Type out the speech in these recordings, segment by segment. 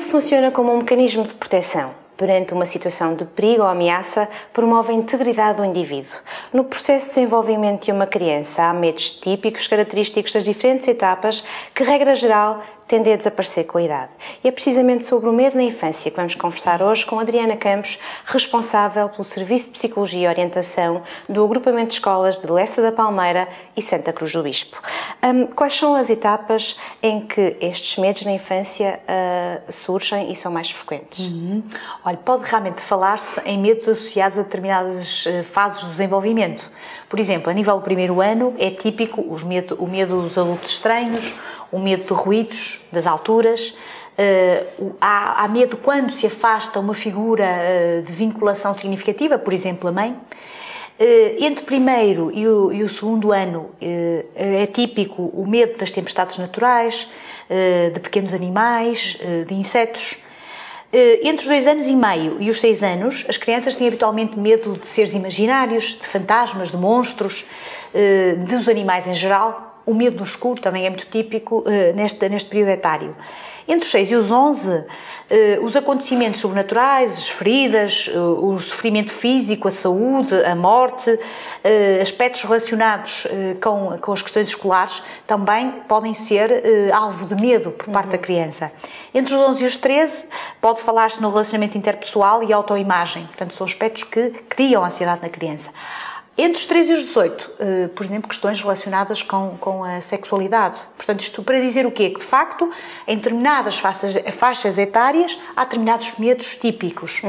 funciona como um mecanismo de proteção. Perante uma situação de perigo ou ameaça, promove a integridade do indivíduo. No processo de desenvolvimento de uma criança, há medos típicos, característicos das diferentes etapas, que, regra geral, tendem a desaparecer com a idade. E é precisamente sobre o medo na infância que vamos conversar hoje com Adriana Campos, responsável pelo Serviço de Psicologia e Orientação do Agrupamento de Escolas de Lessa da Palmeira e Santa Cruz do Bispo. Quais são as etapas em que estes medos na infância surgem e são mais frequentes? Olha, pode realmente falar-se em medos associados a determinadas fases do desenvolvimento. Por exemplo, a nível do primeiro ano é típico o medo dos adultos estranhos, o medo de ruídos, das alturas, há medo quando se afasta uma figura de vinculação significativa, por exemplo, a mãe. Entre o primeiro e o segundo ano é típico o medo das tempestades naturais, de pequenos animais, de insetos. Entre os 2 anos e meio e os 6 anos, as crianças têm habitualmente medo de seres imaginários, de fantasmas, de monstros, dos animais em geral. O medo no escuro também é muito típico neste período etário. Entre os 6 e os 11, os acontecimentos sobrenaturais, as feridas, o sofrimento físico, a saúde, a morte, aspectos relacionados com as questões escolares também podem ser alvo de medo por parte da criança. Entre os 11 e os 13, pode falar-se no relacionamento interpessoal e autoimagem. Portanto, são aspectos que criam ansiedade na criança. Entre os 13 e os 18, por exemplo, questões relacionadas com a sexualidade. Portanto, isto para dizer o quê? Que, de facto, em determinadas faixas etárias, há determinados medos típicos.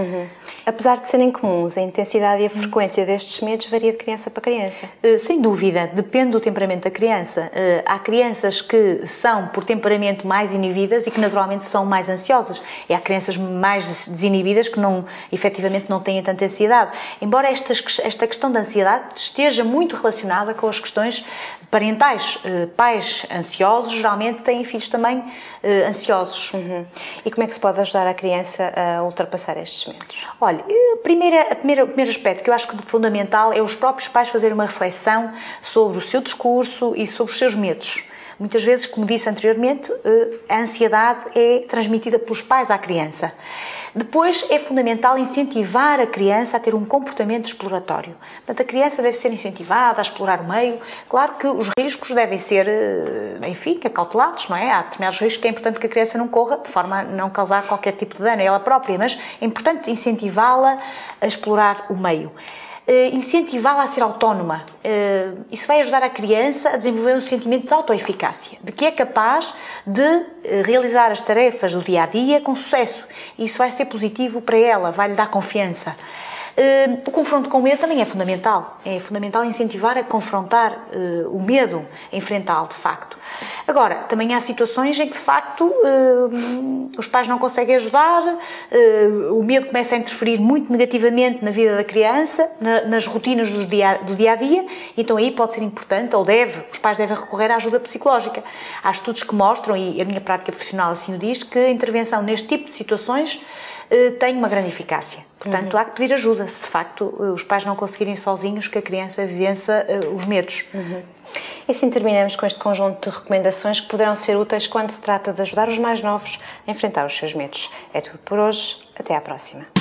Apesar de serem comuns, a intensidade e a frequência destes medos varia de criança para criança. Sem dúvida, depende do temperamento da criança. Há crianças que são, por temperamento, mais inibidas e que, naturalmente, são mais ansiosas. E há crianças mais desinibidas que, efetivamente, não têm tanta ansiedade. Embora esta questão da ansiedade esteja muito relacionada com as questões parentais. Pais ansiosos geralmente têm filhos também ansiosos. E como é que se pode ajudar a criança a ultrapassar estes medos? Olha, o primeiro aspecto que eu acho que fundamental é os próprios pais fazerem uma reflexão sobre o seu discurso e sobre os seus medos. Muitas vezes, como disse anteriormente, a ansiedade é transmitida pelos pais à criança. Depois, é fundamental incentivar a criança a ter um comportamento exploratório. Portanto, a criança deve ser incentivada a explorar o meio. Claro que os riscos devem ser, enfim, acautelados, não é? Há determinados riscos que é importante que a criança não corra, de forma a não causar qualquer tipo de dano a ela própria, mas é importante incentivá-la a explorar o meio. Incentivá-la a ser autónoma. Isso vai ajudar a criança a desenvolver um sentimento de autoeficácia, de que é capaz de realizar as tarefas do dia-a-dia com sucesso. Isso vai ser positivo para ela, vai-lhe dar confiança. O confronto com o medo também é fundamental. É fundamental incentivar a confrontar o medo, a enfrentá-lo, de facto. Agora, também há situações em que, de facto, os pais não conseguem ajudar, o medo começa a interferir muito negativamente na vida da criança, nas rotinas do dia-a-dia, então aí pode ser importante, os pais devem recorrer à ajuda psicológica. Há estudos que mostram, e a minha prática profissional assim o diz, que a intervenção neste tipo de situações tem uma grande eficácia. Portanto, há que pedir ajuda, se de facto os pais não conseguirem sozinhos que a criança vença os medos. E assim terminamos com este conjunto de recomendações que poderão ser úteis quando se trata de ajudar os mais novos a enfrentar os seus medos. É tudo por hoje, até à próxima.